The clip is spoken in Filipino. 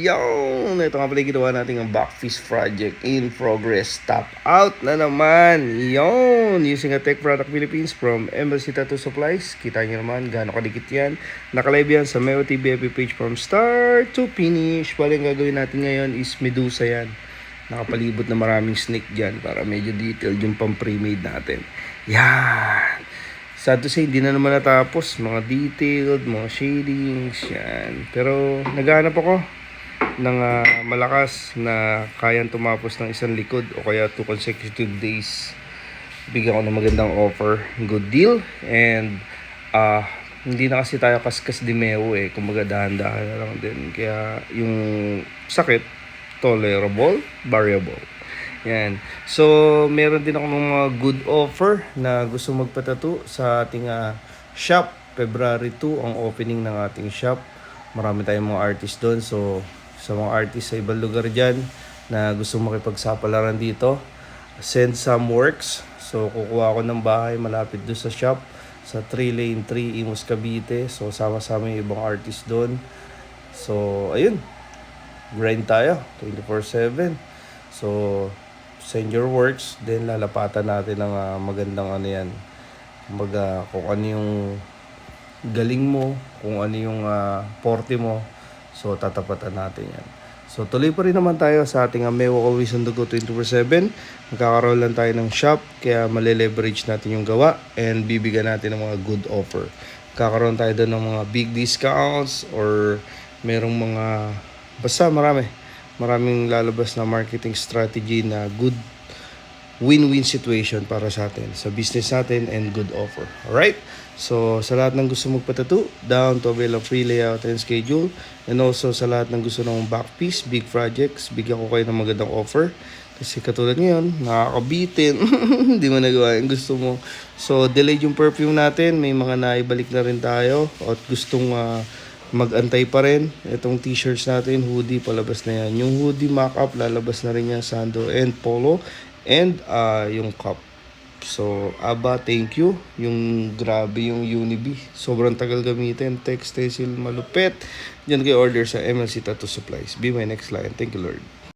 Yun! Ito nga pala yung ginawa natin ang backfish project in progress. Top out na naman. Yun! Using a Tech Product Philippines from Embassy Tattoo Supplies. Kita nyo naman gaano kadikit yan. Nakalive yan sa Meo TV FB page from start to finish. Bali ang gagawin natin ngayon is Medusa yan. Nakapalibot na maraming snake dyan para medyo detailed yung pang-pre-made natin. Yan! Sad to say, hindi na naman natapos. Mga detailed, mga shadings, yan. Pero naghahanap ako ng malakas na kayang tumapos ng isang likod o kaya 2 consecutive days. Bigyan ko ng magandang offer. Good deal. And hindi na kasi tayo kaskas di Meo eh. Kumbaga dahan-dahan na lang din. Kaya yung sakit, tolerable, variable. Yan. So, meron din ako ng mga good offer na gusto magpatattoo sa ating shop. February 2 ang opening ng ating shop. Marami tayong mga artist doon. So, sa mga artist sa ibang lugar dyan na gusto makipagsapalaran dito, send some works. So, kukuha ako ng bahay malapit doon sa shop sa 3 Lane 3 Imus Cavite. So, sama-sama yung ibang artist doon. So, ayun. Grind tayo 24/7. So, send your works, then lalapatan natin ng magandang ano yan. Kumbaga, kung ano yung galing mo, kung ano yung forte mo, so tatapatan natin yan. So tuloy pa rin naman tayo sa ating Meo Always on the Go 24/7. Magkakaroon lang tayo ng shop, kaya mali-leverage natin yung gawa and bibigyan natin ng mga good offer. Kakaroon tayo doon ng mga big discounts or merong mga, basta maraming lalabas na marketing strategy na good win-win situation para sa atin, sa business natin, and good offer. Alright? So, sa lahat ng gusto magpatattoo, down to avail of free layout and schedule. And also, sa lahat ng gusto ng back piece, big projects, bigyan ko kayo ng magandang offer. Kasi katulad ngayon, nakakabitin. Hindi mo nagawa yung gusto mo. So, delayed yung perfume natin. May mga naibalik na rin tayo. At gustong mag-antay pa rin. Itong t-shirts natin, hoodie, palabas na yan. Yung hoodie mock-up, lalabas na rin yan, sando and polo. And yung cup. So, thank you. Yung grabe yung Unibi. Sobrang tagal gamitin. Text, stencil, malupit. Diyan kayo order sa MLC Tattoo Supplies. Be my next client. Thank you, Lord.